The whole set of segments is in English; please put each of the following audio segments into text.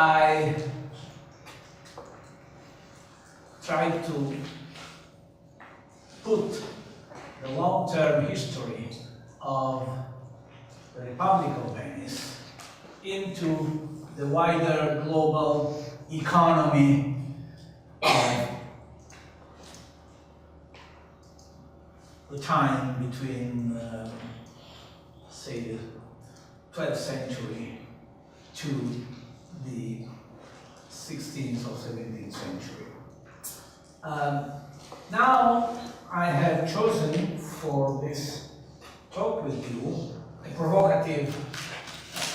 I tried to put the long-term history of the Republic of Venice into the wider global economy of the time between, say, the 12th century to the 16th or 17th century. Now I have chosen for this talk with you a provocative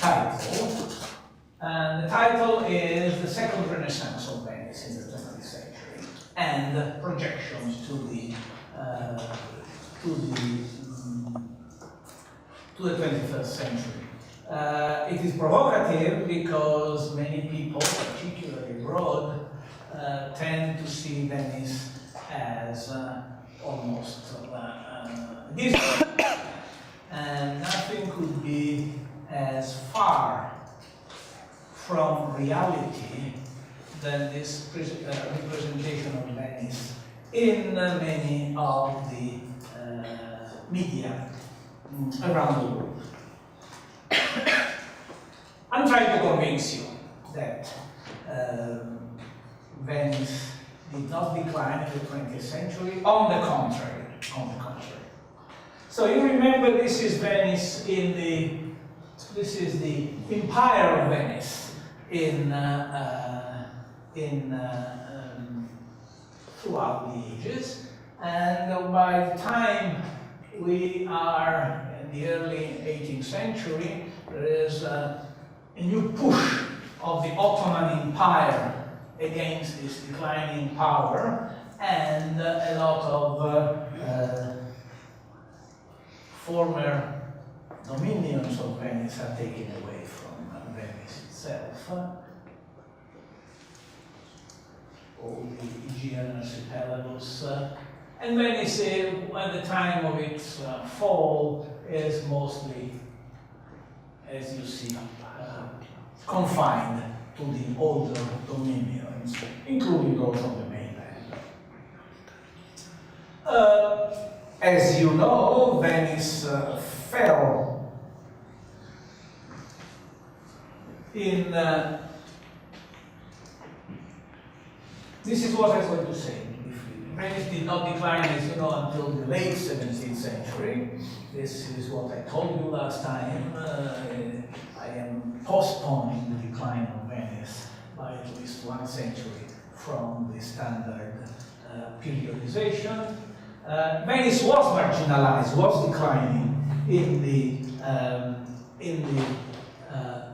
title, and the title is The Second Renaissance of Venice in the 20th Century and Projections to the 21st century. It is provocative because many people, particularly abroad, tend to see Venice as almost distant, and nothing could be as far from reality than this representation of Venice in many of the media around the world. I'm trying to convince you that Venice did not decline in the 20th century. On the contrary. So you remember, this is Venice this is the Empire of Venice throughout the ages, and by the time we are in the early 18th century, there is a new push of the Ottoman Empire against this declining power, and a lot of former dominions of Venice are taken away from Venice itself. All the Aegean archipelagos, and Venice, at the time of its fall, is mostly, as you see, confined to the older dominions, including those on the mainland. As you know, Venice fell in. This is what I'm going to say. Venice did not decline, as you know, until the late 17th century. This is what I told you last time. I am postponing the decline of Venice by at least 1 century from the standard periodization. Venice was marginalized, was declining in the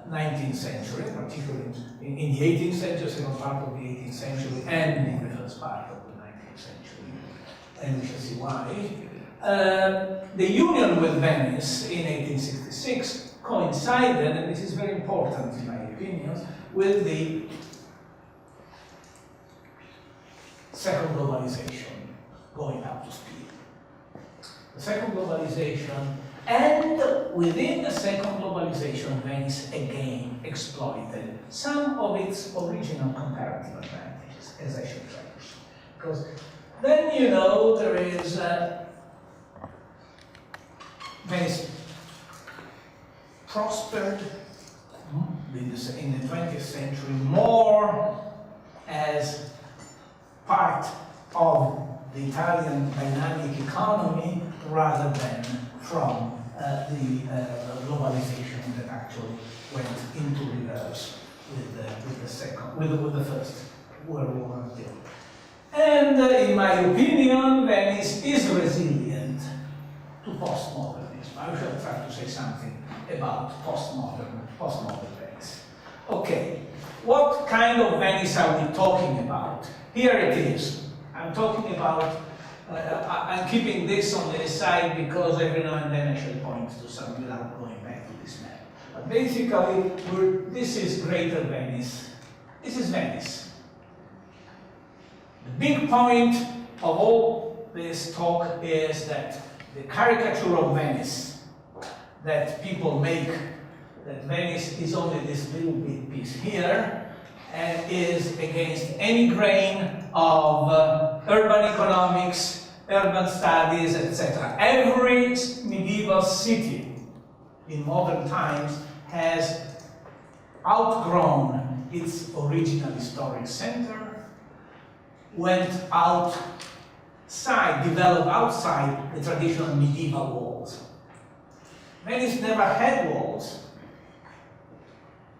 19th century, particularly in the 18th century, second part of the 18th century, and in the first part of the 19th century, and we shall see why. The union with Venice in 1866 coincided, and this is very important in my opinion, with the second globalization going up to speed. The second globalization, and within the second globalization, Venice again exploited some of its original comparative advantages, as I should try to show. Because then, you know, there is Venice prospered in the 20th century more as part of the Italian dynamic economy rather than from the globalization that actually went into reverse with the First World War until. And in my opinion, Venice is resilient to postmodernism. I shall try to say something about postmodern Venice. Okay, what kind of Venice are we talking about? Here it is. I'm talking about, I'm keeping this on the side because every now and then I shall point to some without going back to this map. But basically, this is Greater Venice. This is Venice. The big point of all this talk is that the caricature of Venice that people make, that Venice is only this little bit piece here, and is against any grain of urban economics, urban studies, etc. Every medieval city in modern times has outgrown its original historic center, went outside, developed outside the traditional medieval walls. Venice never had walls.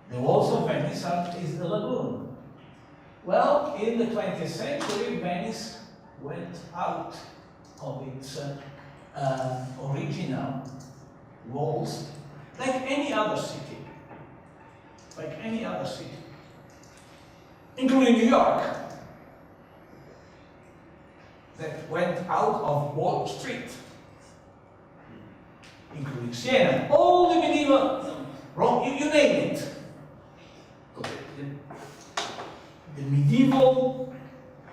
The walls of Venice is the lagoon. Well, in the 20th century, Venice went out of its original walls, like any other city. Like any other city. Including New York, that went out of Wall Street. Including Siena. All the medieval, Rome, you name it. The medieval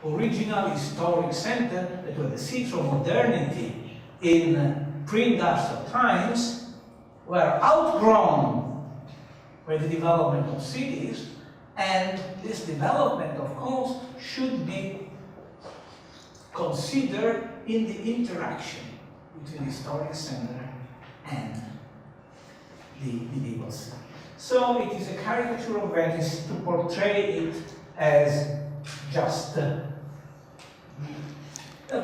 original historic center that were the seats of modernity in pre-industrial times were outgrown by the development of cities, and this development, of course, should be considered in the interaction between the historic center and the medieval city. So it is a caricature of Venice to portray it as just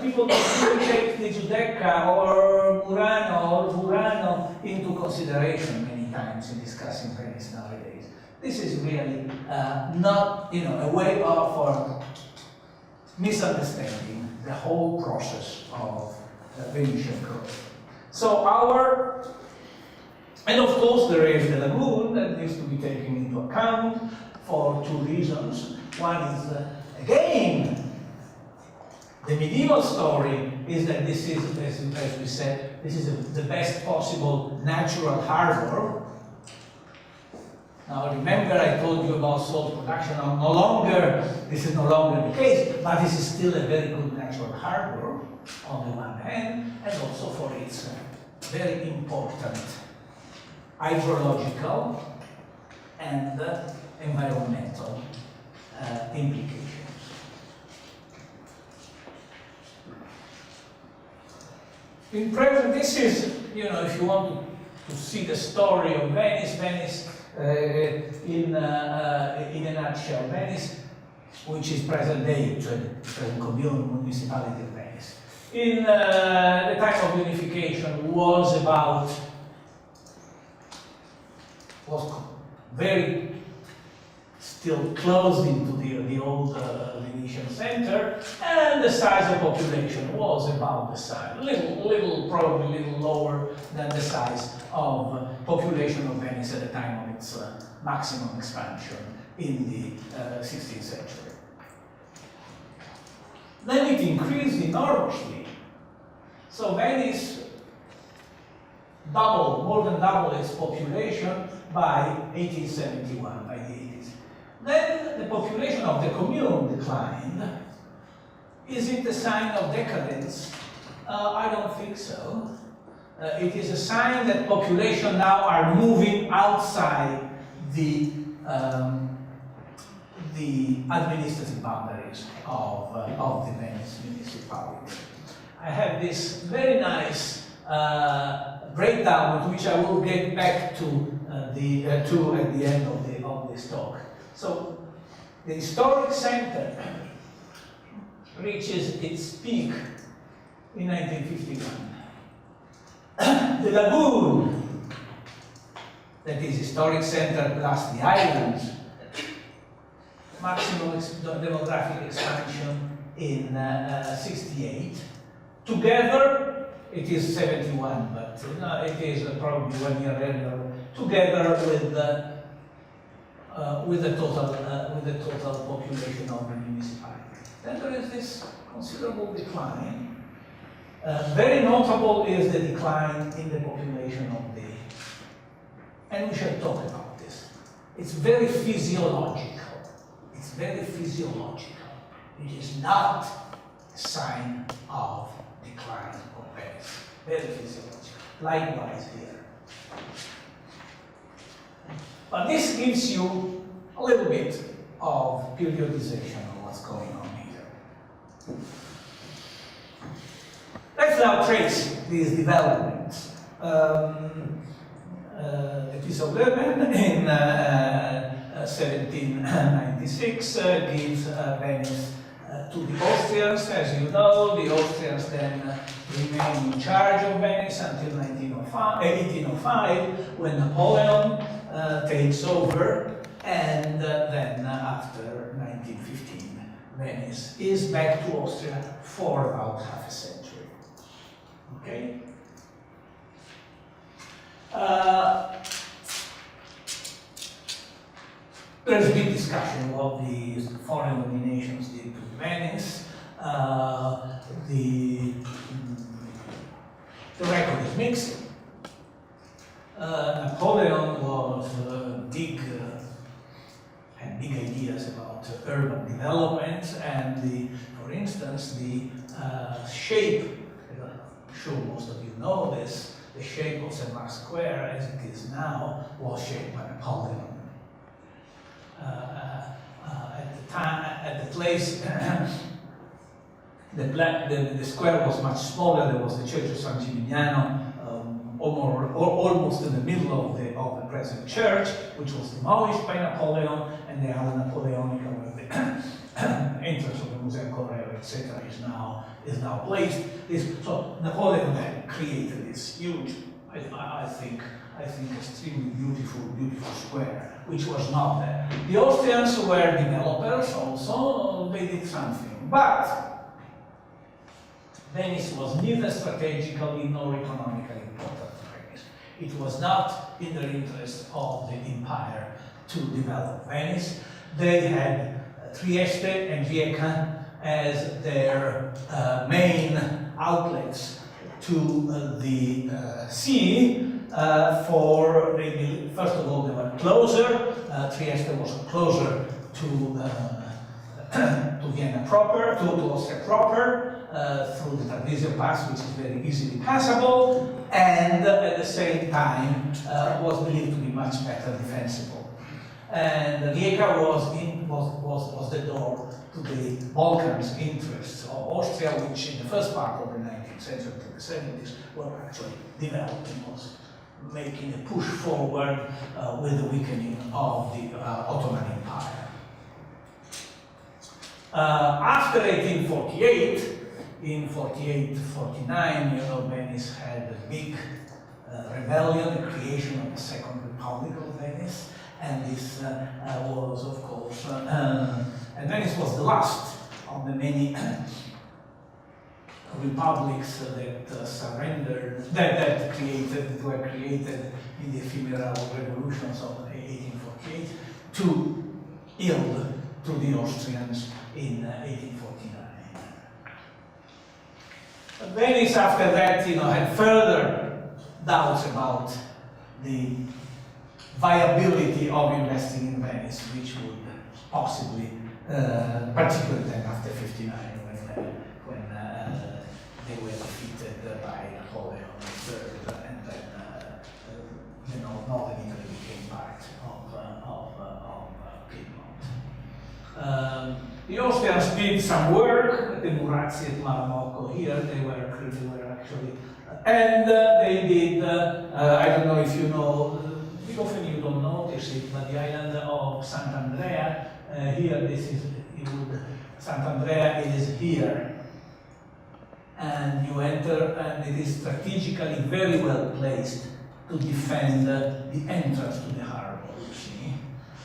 people take the Giudecca or Murano into consideration many times in discussing Venice nowadays. This is really not, a way for misunderstanding the whole process of Venetian growth. So and of course there is the lagoon that needs to be taken into account for two reasons. One is, again, the medieval story is that this is, as we said, this is the best possible natural harbor. Now remember, I told you about salt production. This is no longer the case, but this is still a very good natural harbor on the one hand, and also for its very important hydrological and environmental implications. In present, this is, if you want to see the story of Venice, in a nutshell, Venice, which is present day, present commune, municipality of Venice. In the time of unification was very still close into the old Venetian center, and the size of population was about the size, probably a little lower than the size of population of Venice at the time of its maximum expansion in the 16th century. Then it increased enormously. So Venice more than doubled its population by 1871, by the 80s. Then the population of the commune declined. Is it a sign of decadence? I don't think so. It is a sign that population now are moving outside the administrative boundaries of the Venice municipality. I have this very nice breakdown, which I will get back to at the end of this talk. So the historic center reaches its peak in 1951. The lagoon, that is historic center plus the islands, maximum demographic expansion in 68. Together, it is 71, but it is probably 1 year earlier. Together with the total population of the municipality. Then there is this considerable decline. Very notable is the decline in the population of and we shall talk about this. It's very physiological. It's very physiological. It is not a sign of decline of Venice. Very physiological. Likewise here. But this gives you a little bit of periodization of what's going on here. Let's now trace these developments. The Peace of Lagoon in 1796 gives Venice to the Austrians. As you know, the Austrians then remain in charge of Venice until 1805, when Napoleon takes over, and then after 1915, Venice is back to Austria for about half a century. Okay? There's been discussion what the foreign dominations did to Venice. The record is mixed. Napoleon was had big ideas about urban development, and for instance, the shape, I'm sure most of you know this, the shape of St. Mark's Square as it is now was shaped by Napoleon. At the place, the square was much smaller. There was the Church of San Gimignano, almost in the middle of the present church, which was demolished by Napoleon, and the Ala Napoleonica, where the entrance of the Museo Correo, etc., is now placed. So Napoleon had created this huge, I think extremely beautiful square, which was not there. The Austrians were developers also, they did something. But Venice was neither strategically nor economically important to Venice. It was not in the interest of the empire to develop Venice. They had Trieste and Rijeka as their main outlets to the sea. First of all, they were closer. Trieste was closer to Vienna proper, to Austria proper, through the Tarvisio Pass, which is very easily passable, and at the same time was believed to be much better defensible. And Rijeka was the door to the Balkans' interests of Austria, which in the first part of the 19th century to the 70s were actually developing, was making a push forward with the weakening of the Ottoman Empire. After 1848, in 48-49, Venice had a big rebellion, the creation of the Second Republic of Venice, and this was, of course, and Venice was the last of the many republics that surrendered, that were created in the ephemeral revolutions of 1848 to yield to the Austrians in 1849. Venice, after that, had further doubts about the viability of investing in Venice, which would possibly, particularly then after 59, when they were defeated by Napoleon III, and then northern Italy became part of Piedmont. The Austrians did some work, the Murazzi at Malamocco here, they were actually, and they did, I don't know if you know, often you don't notice it, but the island of Sant'Andrea, here, Sant'Andrea is here. And you enter, and it is strategically very well placed to defend the entrance to the harbor, you see.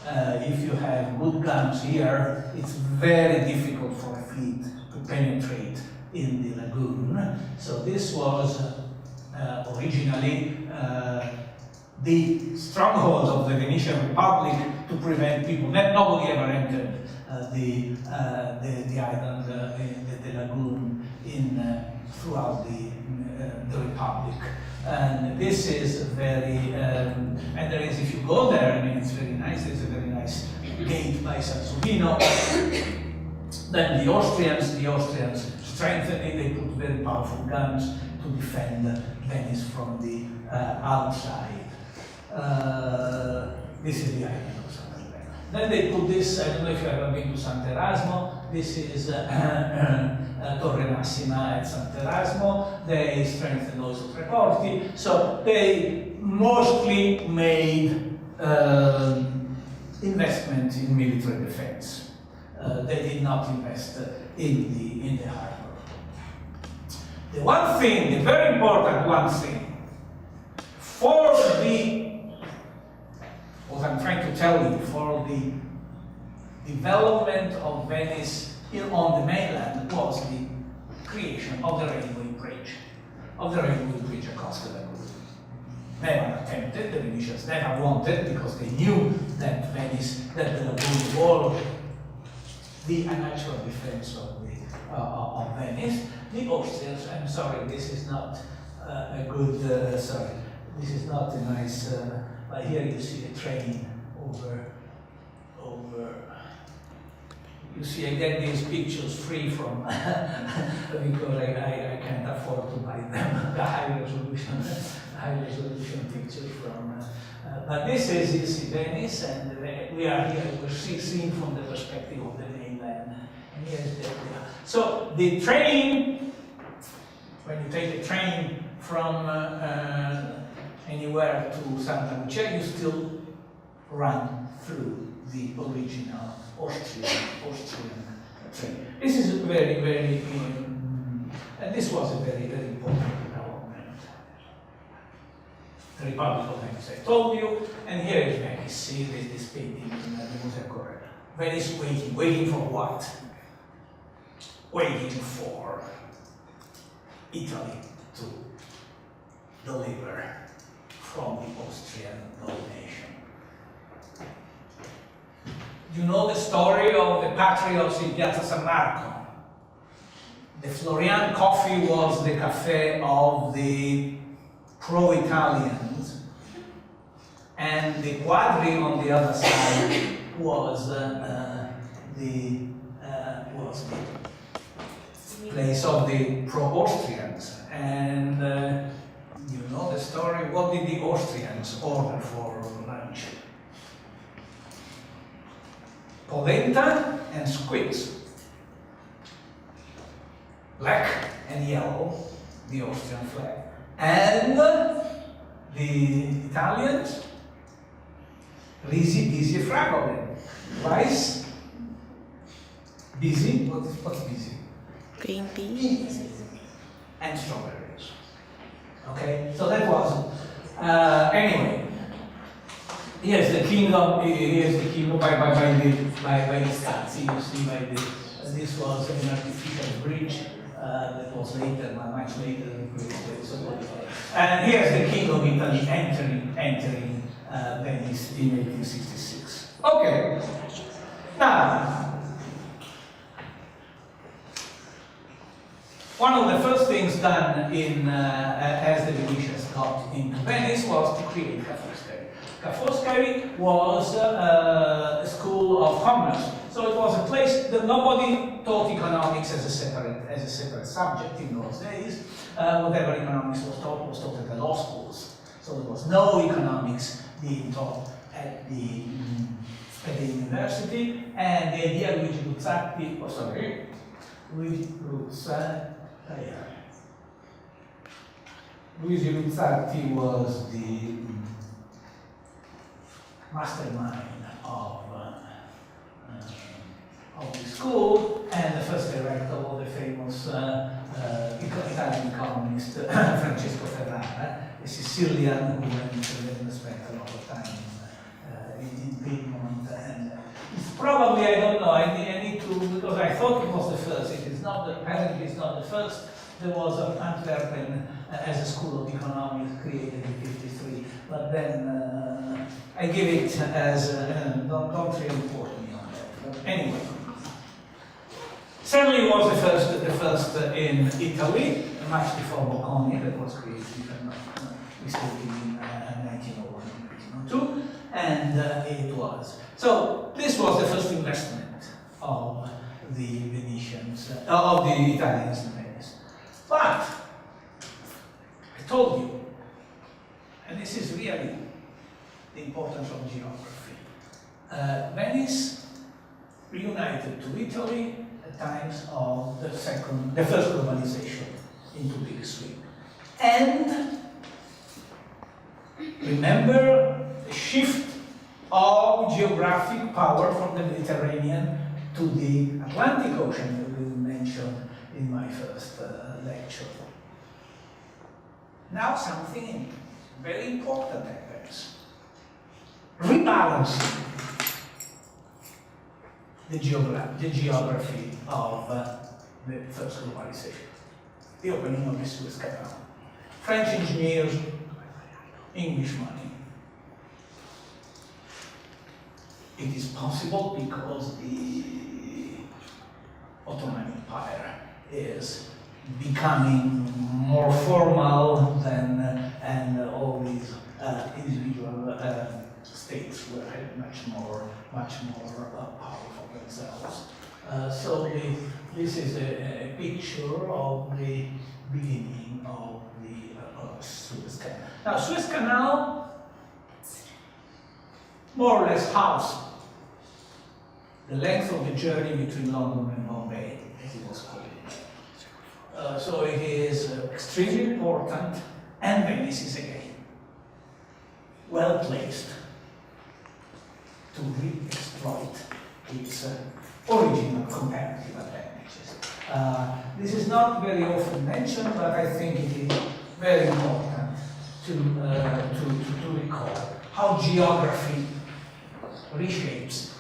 If you have good guns here, it's very difficult for a fleet to penetrate in the lagoon. So this was originally the stronghold of the Venetian Republic to prevent people. Nobody ever entered the island, the lagoon throughout the Republic. And this is very, and there is, if you go there, I mean, it's very nice, there's a very nice gate by Sansovino. Then the Austrians strengthened it, they put very powerful guns to defend Venice from the outside. This is the island of Sant'Andrea. Then they put this, I don't know if you've ever been to Sant'Erasmo, this is Torre Massima at Sant'Erasmo. They strengthened also Treporti, so they mostly made investment in military defense. They did not invest in the harbor. The one thing, the very important one thing, for what I'm trying to tell you, for the development of Venice on the mainland was the creation of the railway bridge, across the Lagoon. Never attempted, the Venetians never wanted, because they knew that the Lagoon was the natural defense of Venice. The Austrians, I'm sorry, this is not a good, this is not a nice, but here you see a train over, you see, I get these pictures free from, because I can't afford to buy them, the high resolution pictures from, but this is, you see, Venice, and we are here, we're seeing from the perspective of the mainland, and here's the area. So the train, when you take a train from anywhere to Santa Lucia, you still run through the original Austrian train. This is very, very, and this was a very, very important development. The Republic of Venice, I told you, and here is Venice. See this painting in the Museo Corrado. Venice waiting for what? Waiting for Italy to deliver from the Austrian domination. You know the story of the patriots in Piazza San Marco. The Florian coffee was the cafe of the pro-Italians, and the Quadri on the other side was the place of the pro-Austrians. And you know the story. What did the Austrians order for lunch? Polenta and squids. Black and yellow, the Austrian flag. And the Italians, risi, bisi, e fragole. Rice, bisi, what's bisi? Green peas. And strawberries. Okay, so that was, anyway. Yes, the kingdom. Here's the kingdom by the Stucky. You see, this was an artificial bridge that was later, much later than and here's the King of Italy entering Venice in 1866. Okay. Now, one of the first things done as the Venetians got into Venice was to create Ca' Foscari. Ca' Foscari was a school of commerce, so it was a place that nobody taught economics as a separate subject in those days. Whatever economics was taught at the law schools. So there was no economics being taught at the university, and the idea Luigi Luzzatti was the mastermind of the school, and the first director was the famous Italian economist Francesco Ferrara, a Sicilian who went and spent a lot of time in Piedmont. And it's probably, I don't know, I need to, because I thought it was the first. It is not, apparently it's not the first. There was Antwerp as a school of economics created in '53, but then I give it as, don't really quote me on that. But anyway. Certainly it was the first in Italy, much before Bocconi, that was created, if I'm not mistaken, in 1901, 1902, and it was. So this was the first investment of the Venetians, of the Italians in Venice. But, I told you, and this is really the importance of geography. Venice reunited to Italy at times of the first globalization into Big Swing. And remember the shift of geographic power from the Mediterranean to the Atlantic Ocean that we mentioned in my first lecture. Now something very important happens. Rebalancing the geography of the first globalization. The opening of the Suez Canal. French engineers, English money. It is possible because the Ottoman Empire is becoming more formal than and all these individual states were much more powerful themselves. So this is a picture of the beginning of the Suez Canal. Now, Suez Canal more or less halves the length of the journey between London and Bombay, as it was called. So it is extremely important, and Venice is again well placed to re-exploit its original comparative advantages. This is not very often mentioned, but I think it is very important to recall how geography reshapes.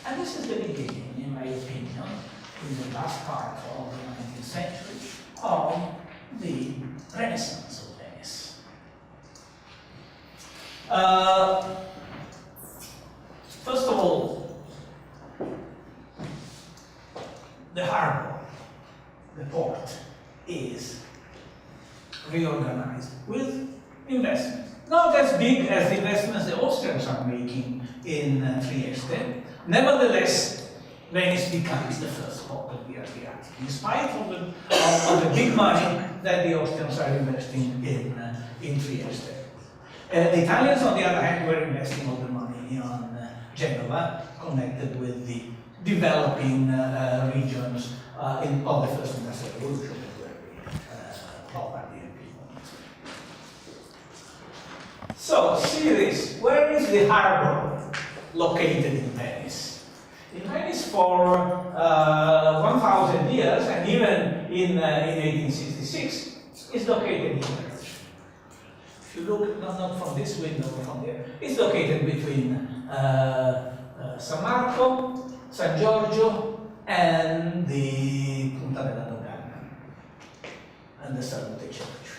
And this is the beginning, in my opinion, in the last part of the 19th century, of the Renaissance of Venice. First of all, the harbor, the port, is reorganized with investments. Not as big as the investments the Austrians are making in Trieste. Nevertheless, Venice becomes the first port of the Adriatic, in spite of the big money that the Austrians are investing in Trieste. The Italians, on the other hand, were investing all the money on Genova, connected with the developing regions of the First Industrial Revolution that were Lombardy and Piedmont. So, see this. Where is the harbor located in Venice? In Venice for 1,000 years, and even in 1866, is located here. If you look, not from this window, but from there, it's located between San Marco, San Giorgio, and the Punta della Dogana, and the Salute Church.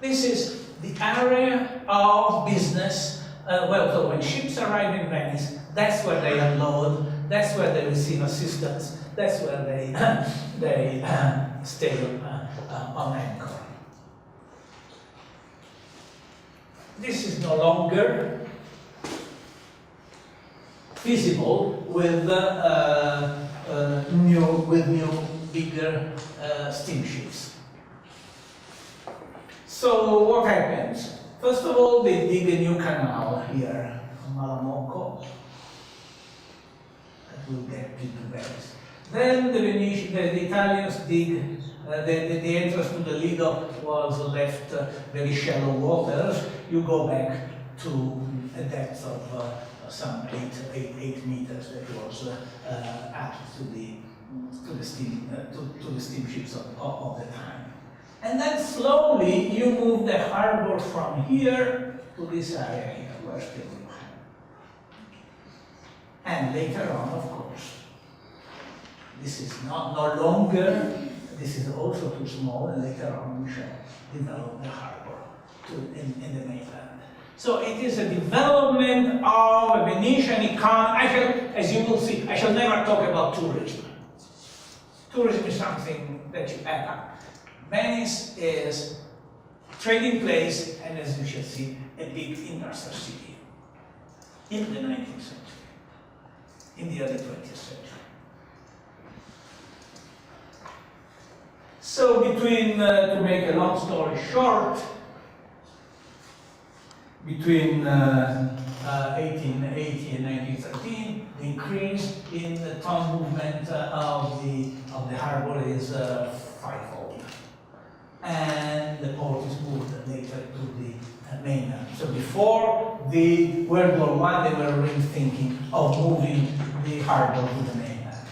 This is the area of business. So when ships arrive in Venice, that's where they unload, that's where they receive assistance, that's where they stay on anchor. This is no longer feasible with new bigger steamships. So what happens? First of all, they dig a new canal here, Malamocco, that will get into Venice. Then the Italians dig, the entrance to the Lido was left very shallow waters. You go back to a depth of some 8 meters that was up to the steamships of the time. And then slowly you move the harbor from here to this area here, where still you have. And later on, of course, this is no longer, this is also too small, and later on we shall develop the harbor in the mainland. So it is a development of a Venetian economy. As you will see, I shall never talk about tourism. Tourism is something that you add up. Venice is a trading place, and as you shall see, a big industrial city in the 19th century, in the early 20th century. So between, to make a long story short, between 1880 and 1913, the increase in the ton movement of the harbor is fivefold. And the port is moved later to the mainland. So before the World War I, they were already thinking of moving the harbor to the mainland.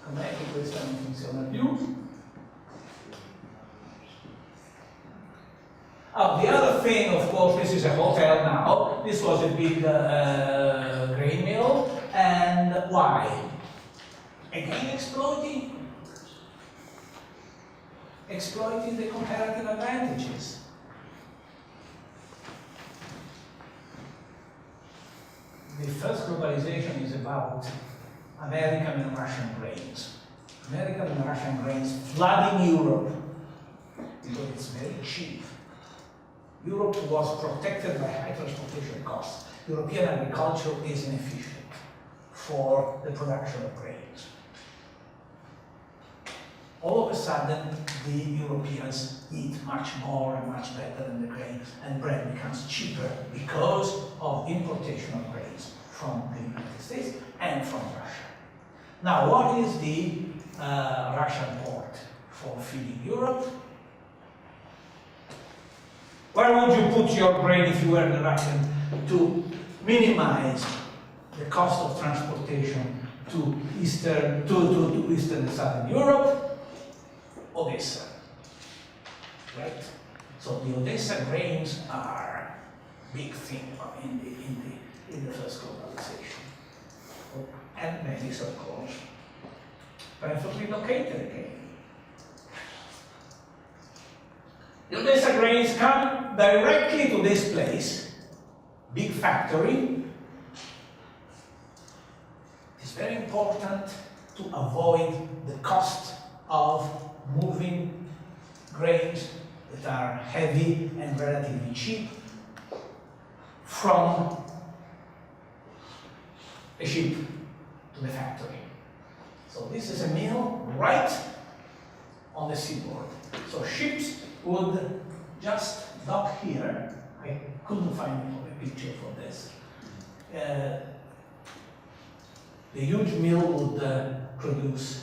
Com'è che questa non funziona più? Oh, the other thing, of course, this is a hotel now. This was a big grain mill. And why? Again, exploiting the comparative advantages. The first globalization is about American and Russian grains. American and Russian grains flooding Europe because it's very cheap. Europe was protected by high transportation costs. European agriculture is inefficient for the production of grains. All of a sudden, the Europeans eat much more and much better than the grain, and bread becomes cheaper because of importation of grains from the United States and from Russia. Now, what is the Russian port for feeding Europe? Where would you put your grain if you were the Russian to minimize the cost of transportation to Eastern and Southern Europe? Odessa, right? So the Odessa grains are big thing in the first globalization. And Venice, of course, perfectly located again. The Odessa grains come directly to this place, big factory. It's very important to avoid the cost of moving grains that are heavy and relatively cheap from a ship to the factory. So this is a mill right on the seaboard. So ships would just dock here. I couldn't find a picture for this. The huge mill would produce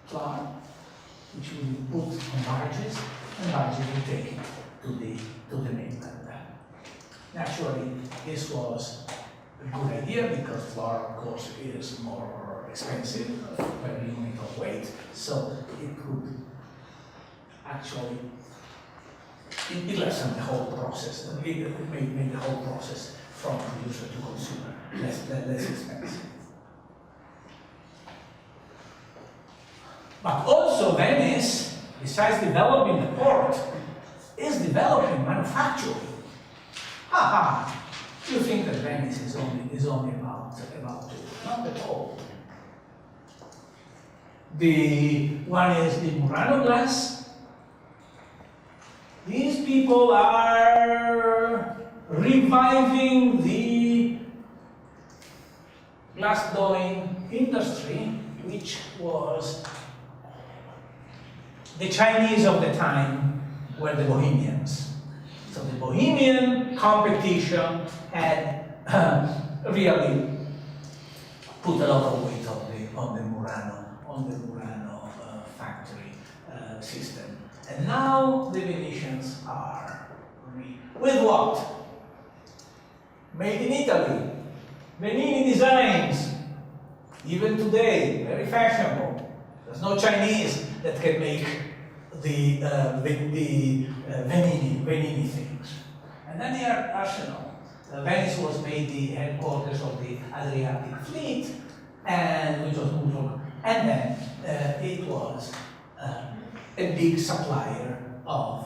flour, which will be put on barges, and barges will take it to the mainland. Naturally, this was a good idea because flour, of course, is more expensive per unit of weight, so it could actually it lessened the whole process. It made the whole process from producer to consumer less expensive. But also Venice, besides developing the port, is developing manufacturing. Haha! You think that Venice is only about not at all. The one is the Murano glass. These people are reviving the glass blowing industry, which was the Chinese of the time were the Bohemians. So the Bohemian competition had really put a lot of weight on the Murano factory system. And now the Venetians are with what? Made in Italy. Venini designs, even today, very fashionable. There's no Chinese that can make the Venini things. And then the arsenal. Venice was made the headquarters of the Adriatic fleet, and which was moved from, and then it was a big supplier of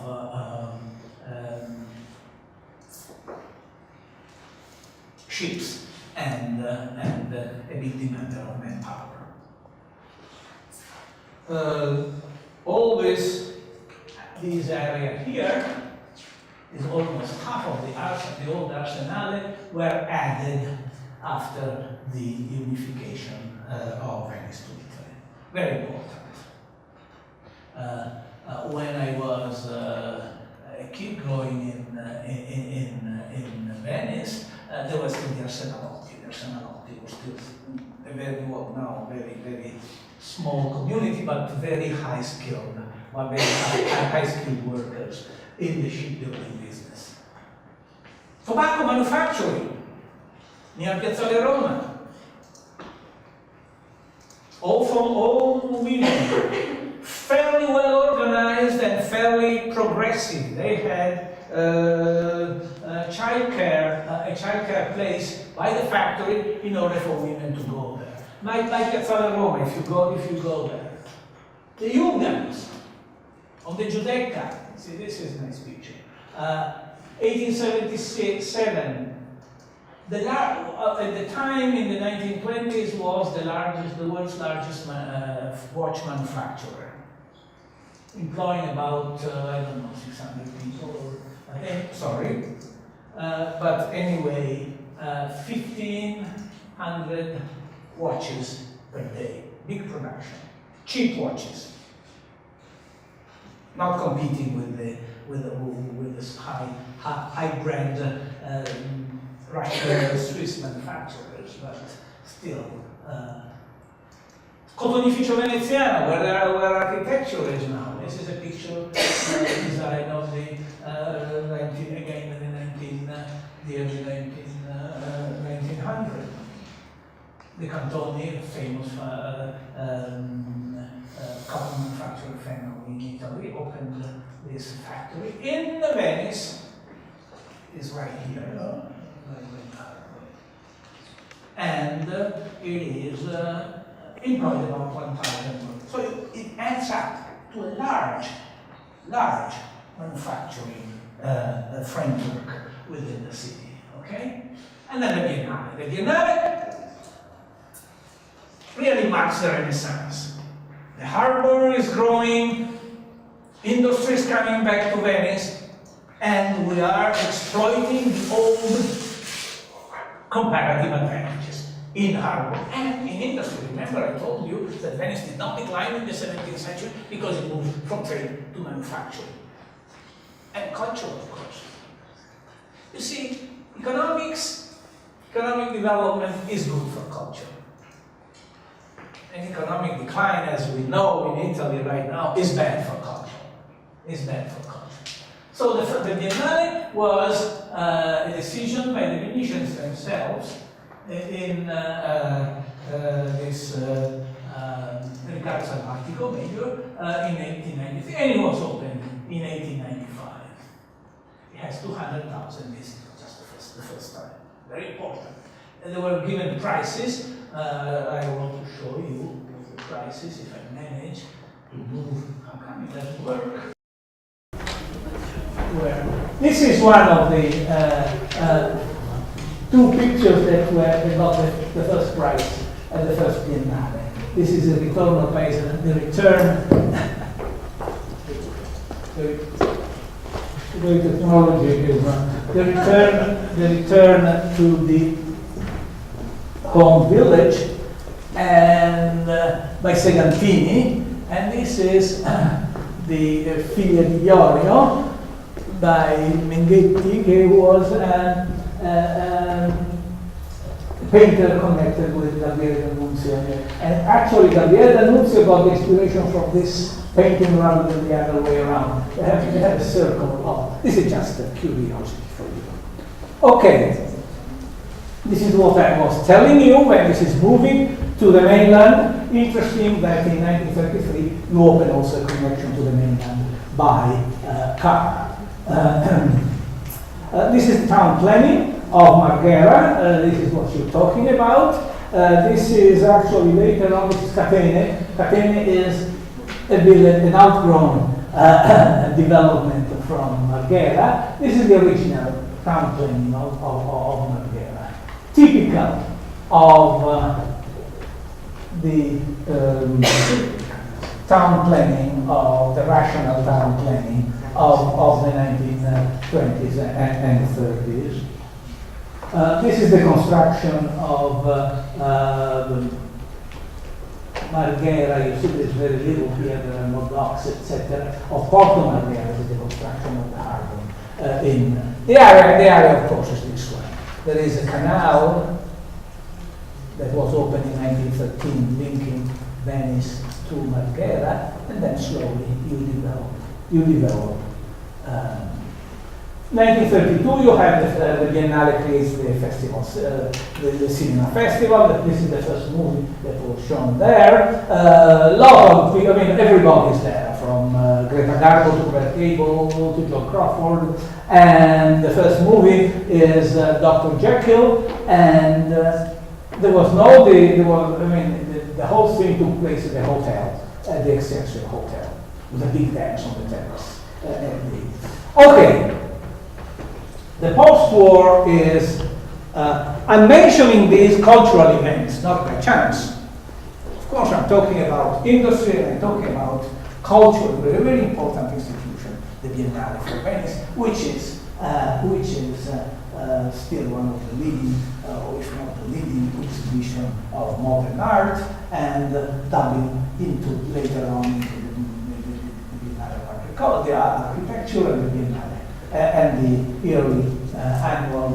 ships and a big demander of manpower. All this area here is almost half of the old arsenale were added after the unification of Venice to Italy. Very important. When I was a kid growing in very, very small community, but very high skilled, but very high skilled workers in the shipbuilding business. Tobacco manufacturing near Piazzale Roma. All women, fairly well organized and fairly progressive. They had a childcare place by the factory in order for women to go there. Like Piazzale Roma, if you go there. The Jugends on the Giudecca. See, this is a nice picture. 1877. At the time in the 1920s was the world's largest watch manufacturer, employing about I don't know 600 people. But anyway, 1,500 watches per day, big production, cheap watches, not competing with this high brand. Russian, Swiss manufacturers, but still. Cotonificio Veneziano, where architecture is now. This is a picture design of the the early 1900s. The Cantoni, famous cotton manufacturing family in Italy, opened this factory in Venice. Is right here. And it is employed about 1,000 workers. So it adds up to a large manufacturing framework within the city. Okay? And then the Biennale. The Biennale really marks the Renaissance. The harbor is growing, industry is coming back to Venice, and we are exploiting the old comparative advantages in harbor and in industry. Remember, I told you that Venice did not decline in the 17th century because it moved from trade to manufacturing. And culture, of course. You see, economic development is good for culture. And economic decline, as we know in Italy right now, is bad for culture. So the Biennale was a decision by the Venetians themselves in this Riccardo Salvatico Major in 1893, and it was opened in 1895. It has 200,000 visitors, just the first time. Very important. And they were given prices. I want to show you the prices if I manage to move. How come it doesn't work? This is one of the two pictures that got the first prize at the first Biennale. This is the ritorno paese, the return. The technology is the return to the home village, and by Segantini, and this is the Figlia di Iorio by Menghetti, who was a painter connected with Gabriele D'Annunzio. And actually, Gabriele D'Annunzio got the inspiration from this painting rather than the other way around. They have a circle of. This is just a curiosity for you. Okay. This is what I was telling you when this is moving to the mainland. Interesting that in 1933 you open also a connection to the mainland by car. This is town planning of Marghera. This is what you're talking about. This is actually later on, this is Catene. Catene is a village, an outgrown development from Marghera. This is the original town planning of Marghera. Typical of the town planning, of the rational town planning of the 1920s and 30s. This is the construction of Marghera. You see there's very little here, there are no docks, etc. Of Porto Marghera is the construction of the harbor. In the area of course is this one. There is a canal that was opened in 1913, linking Venice to Marghera, and then slowly you develop. 1932, you have the Biennale creates the festivals, the cinema festival. This is the first movie that was shown there. Lot of people, I mean, everybody's there, from Greta Garbo to Brett Cable to John Crawford. And the first movie is Dr. Jekyll, and there was the whole thing took place in the hotel, at the Excelsior Hotel, with a big dance on the terrace. Okay. The post-war is, I'm mentioning these cultural events, not by chance. Of course, I'm talking about industry, and I'm talking about culture, a very, very important institution, the Biennale for Venice, which is still one of the leading, or if not the leading, exhibition of modern art, and dubbing into later on into the Biennale of Architecture, the architecture and the Biennale. And the yearly annual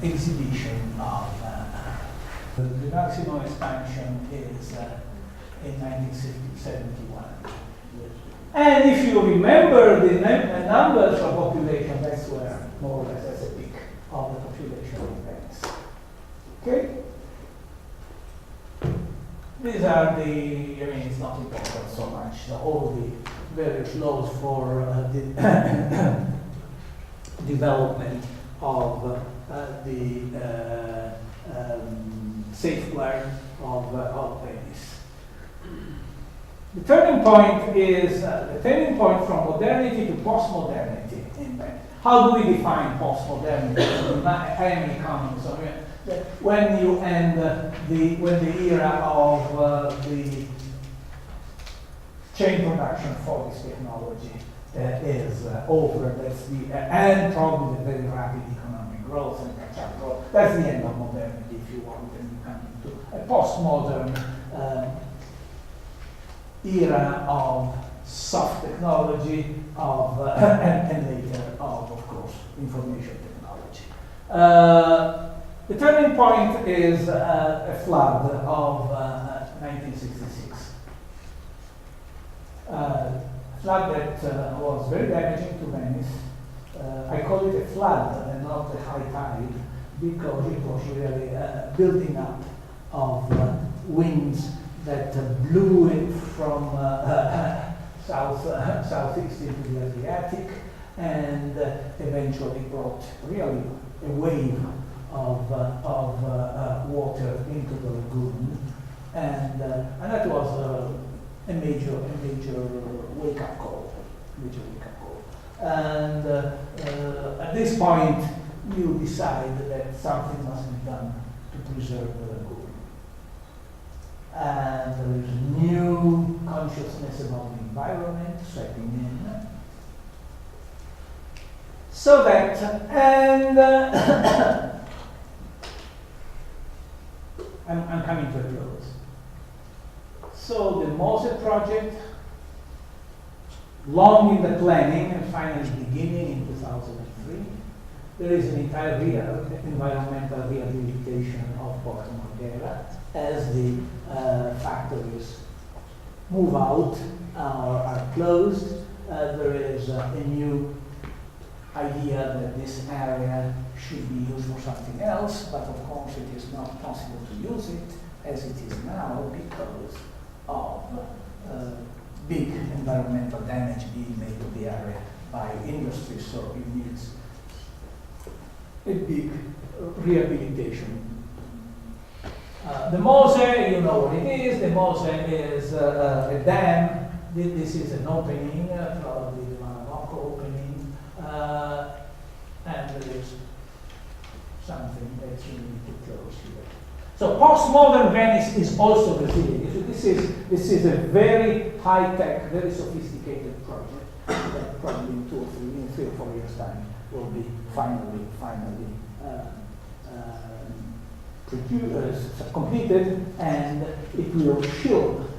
exhibition of the maximum expansion is in 1971. And if you remember the numbers of population, that's where more or less that's a peak of the population in Venice. Okay? These are it's not important so much, all the various laws for the development of the safeguard of Venice. The turning point is the turning point from modernity to postmodernity in Venice. How do we define postmodernity? I am an economist, so when you end when the era of the chain production for this technology is over. That's and probably the very rapid economic growth and catch-up growth. That's the end of modernity, if you want, and you come into a postmodern era of soft technology, and later of course, information technology. The turning point is a flood of 1966. Flood that was very damaging to Venice. I call it a flood and not a high tide because it was really building up of winds that blew it from southeast into the Adriatic and eventually brought really a wave of water into the lagoon, and that was a major wake-up call. And at this point, you decide that something must be done to preserve the lagoon. And there is new consciousness about the environment setting in. So that, and I'm coming to a close. So the Mose project, long in the planning and finally beginning in 2003, there is an entire environmental rehabilitation of Porto Marghera as the factories move out or are closed. There is a new idea that this area should be used for something else, but of course it is not possible to use it as it is now because of big environmental damage being made to the area by industry, so it needs a big rehabilitation. The Mose, you know what it is. The Mose is a dam. This is an opening, probably the Murano opening, and there is something that you need to close here. So postmodern Venice is also resilient. This is a very high-tech, very sophisticated project that probably in 3 or 4 years' time will be finally completed, and it will shield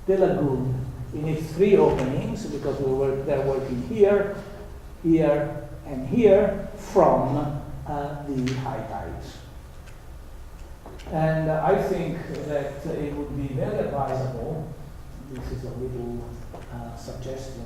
the lagoon in its 3 openings, because they're working here, here, and here from the high tides. And I think that it would be very advisable, this is a little suggestion,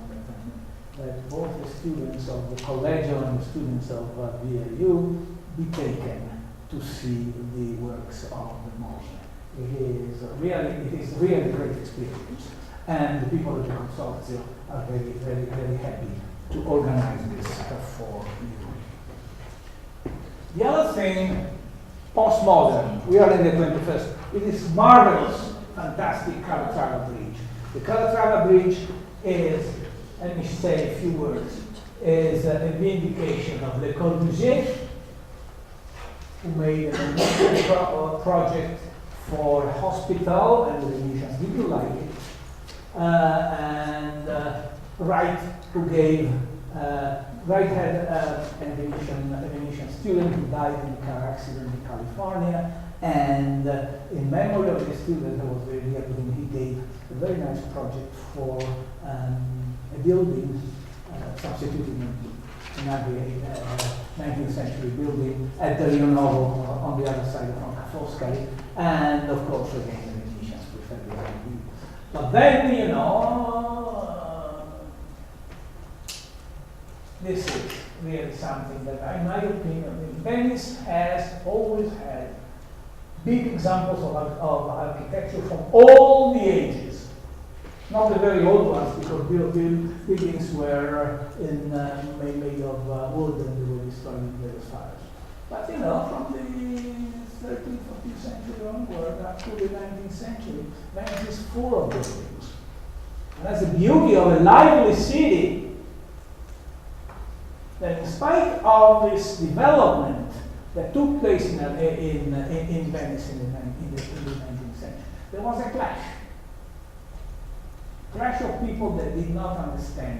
that both the students of the Collegio and the students of VIU be taken to see the works of the Mestre. It is really great experience, and the people at the consortium are very, very, very happy to organize this for you. The other thing, postmodern. We are in the 21st. It is marvelous, fantastic Calatrava Bridge. The Calatrava Bridge is, let me say a few words, is a vindication of Le Corbusier, who made an initial project for a hospital, and the Venetians didn't like it. And Wright, who gave, Wright had a Venetian student who died in a car accident in California, and in memory of the student that was very dear to him, he gave a very nice project for a building, substituting an 19th century building at the Rionovo on the other side of Foscari, and of course again the Venetians preferred the idea. But then, you know, this is really something that, in my opinion, Venice has always had big examples of architecture from all the ages. Not the very old ones, because buildings were made of wood and they were destroyed in various fires. But you know, from the 13th, 14th century onward up to the 19th century, Venice is full of buildings. And that's the beauty of a lively city, that in spite of this development that took place in Venice in the 19th century, there was a clash. Clash of people that did not understand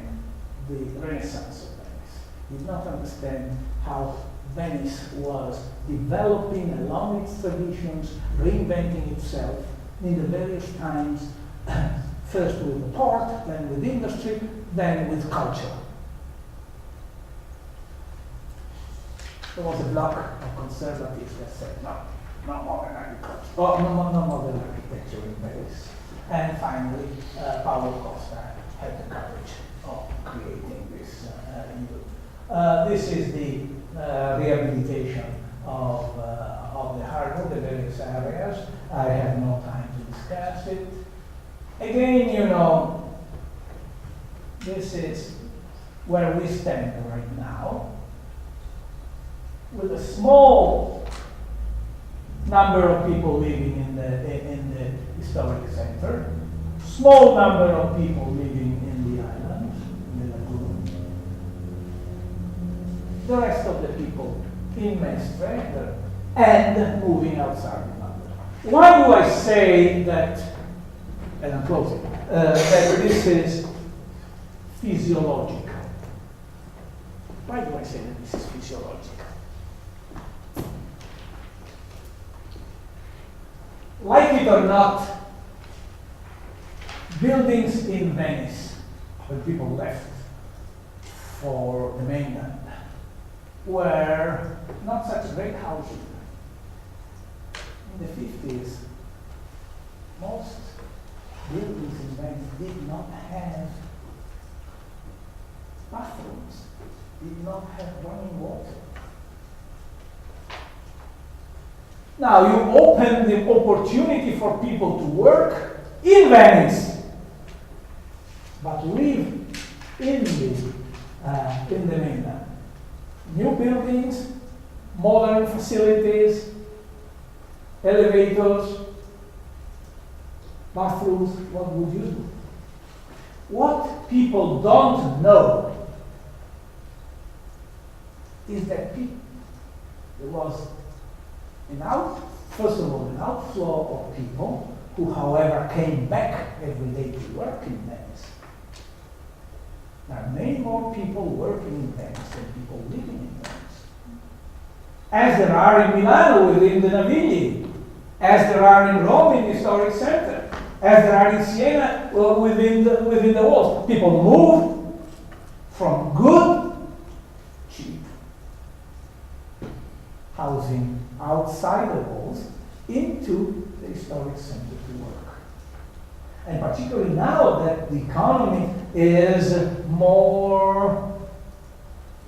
the Renaissance of Venice, did not understand how Venice was developing along its traditions, reinventing itself in the various times, first with the port, then with industry, then with culture. There was a bloc of conservatives that said, no modern agriculture, no modern architecture in Venice. And finally, Paolo Costa had the courage of creating this unit. This is the rehabilitation of the harbor, the various areas. I have no time to discuss it. Again, you know, this is where we stand right now, with a small number of people living in the historic center, small number of people living in the island, in the lagoon, the rest of the people in Mestre, and moving outside London. Why do I say that, and I'm closing, that this is physiological? Why do I say that this is physiological? Like it or not, buildings in Venice, when people left for the mainland, were not such great housing. In the 50s, most buildings in Venice did not have bathrooms, did not have running water. Now you open the opportunity for people to work in Venice, but live in the mainland. New buildings, modern facilities, elevators, bathrooms. What would you do? What people don't know is that there was first of all, an outflow of people who, however, came back every day to work in Venice. There are many more people working in Venice than people living in Venice. As there are in Milano within the Navigli, as there are in Rome in the historic center, as there are in Siena within the walls. People move from good, cheap housing outside the walls into the historic center to work. And particularly now that the economy is more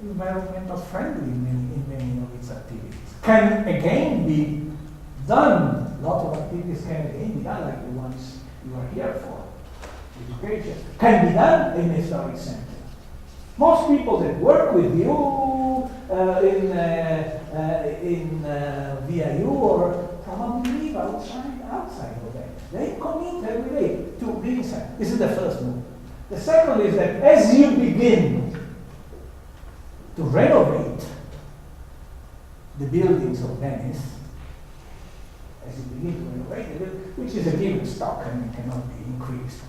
environmental friendly in many of its activities, can again be done. A lot of activities can again be done, like the ones you are here for. Education can be done in the historic center. Most people that work with you in VIU or probably live outside of that. They commit every day to being inside. This is the first move. The second is that as you begin to renovate the buildings of Venice, as you begin to renovate it, which is a given stock and it cannot be increased,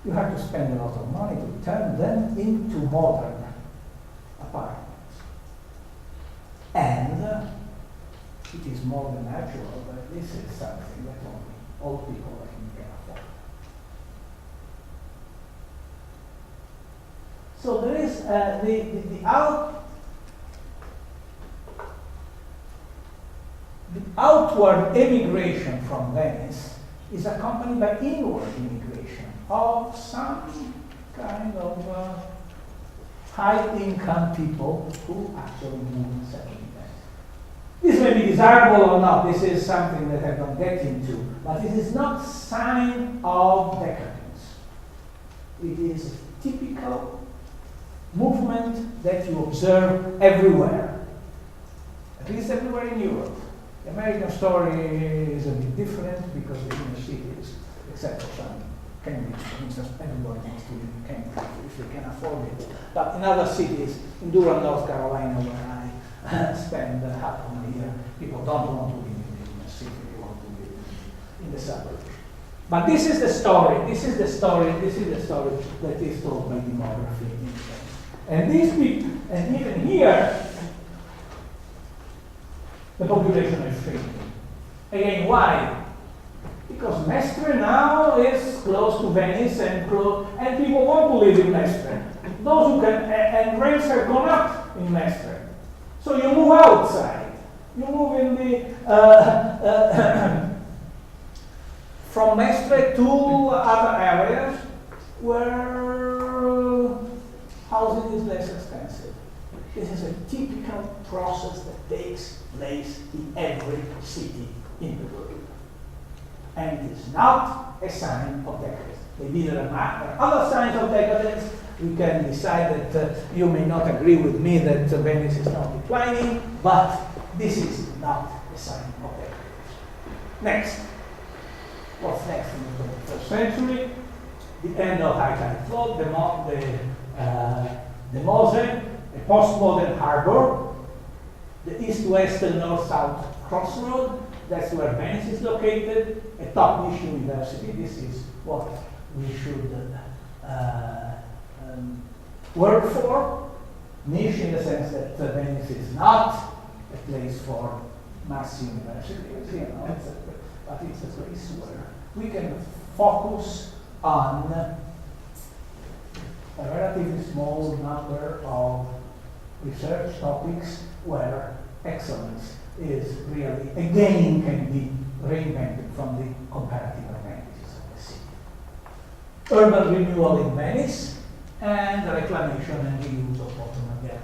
you have to spend a lot of money to turn them into modern apartments. And it is more than natural that this is something that only old people like me can afford. So there is the outward emigration from Venice is accompanied by inward immigration of some kind of high-income people who actually move and settle in Venice. This may be desirable or not. This is something that I don't get into, but it is not sign of decadence. It is a typical movement that you observe everywhere, at least everywhere in Europe. The American story is a bit different because the inner cities, except for some Cambridge, for instance, everybody wants to live in Cambridge if they can afford it. But in other cities, in Durham, North Carolina, where I spend half of my year, people don't want to live in the inner city, they want to live in the suburbs. But this is the story, this is the story that is told by demography. And these people, and even here, the population is shrinking. Again, why? Because Mestre now is close to Venice and people want to live in Mestre. Those who can, and rents have gone up in Mestre. So you move outside. You move in the, from Mestre to other areas where housing is less expensive. This is a typical process that takes place in every city in the world. And it is not a sign of decadence. Maybe there are other signs of decadence. We can decide that you may not agree with me that Venice is not declining, but this is not a sign of decadence. Next. What's next in the 21st century? The end of high tide flood, the Mose, a postmodern harbor, the east-west and north-south crossroad. That's where Venice is located, a top-niche university. This is what we should work for. Niche in the sense that Venice is not a place for mass universities, but it's a place where we can focus on a relatively small number of research topics where excellence is really, again, can be reinvented from the comparative advantages of the city. Urban renewal in Venice, and the reclamation and reuse of bottom again.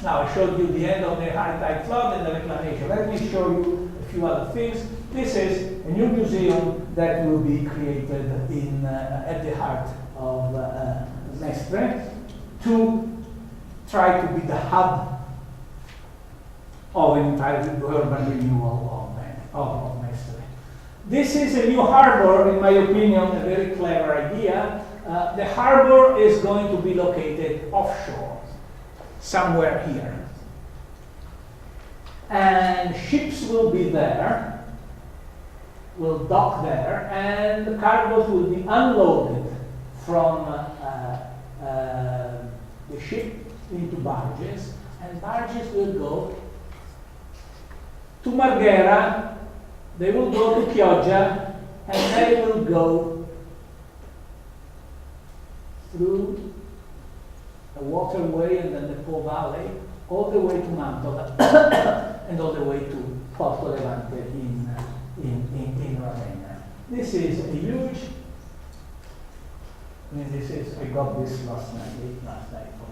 Now I showed you the end of the high tide flood and the reclamation. Let me show you a few other things. This is a new museum that will be created in at the heart of Mestre to try to be the hub of an entire urban renewal of Mestre. This is a new harbor, in my opinion, a very clever idea. The harbor is going to be located offshore, somewhere here. And ships will be there, will dock there, and the cargoes will be unloaded from the ship into barges, and barges will go to Marghera, they will go to Chioggia, and they will go through a waterway and then the Po Valley, all the way to Mantova. and all the way to Porto Levante in Ravenna. This is a huge, I got this last night from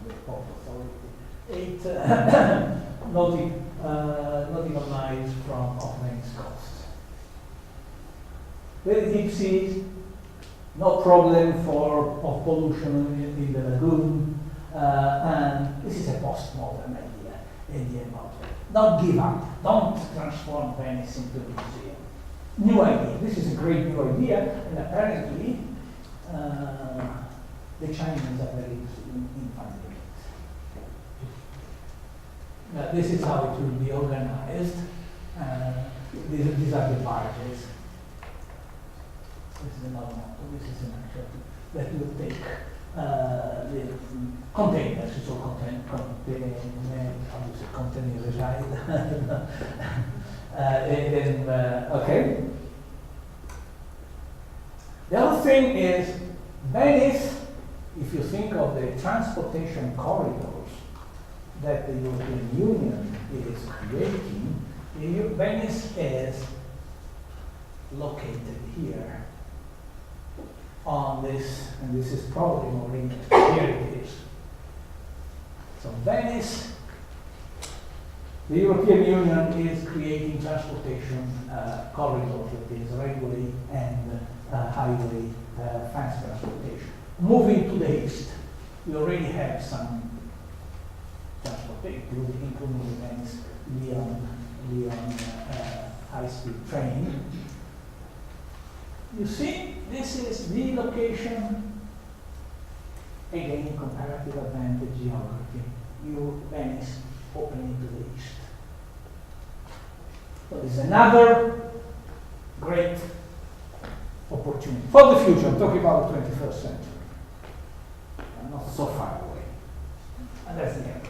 the Port Authority. 8 nautical miles of Venice coast. Very deep sea, no problem of pollution in the lagoon, and this is a postmodern idea about it. Don't give up, don't transform Venice into a museum. New idea, this is a great new idea, and apparently the Chinese are very interested in funding it. This is how it will be organized. These are the barges. This is another one. This is an actual that will take the containers, so okay. The other thing is Venice, if you think of the transportation corridors that the European Union is creating, Venice is located here on this, and this is probably more interesting. Here it is. So Venice, the European Union is creating transportation corridors, that is railway and highway fast transportation. Moving to the east, we already have some transportation, including the Venice-Lyon high-speed train. You see, this is the location, again, comparative advantage geography. Venice opening to the east. So this is another great opportunity for the future. I'm talking about the 21st century. I'm not so far away. And that's the end.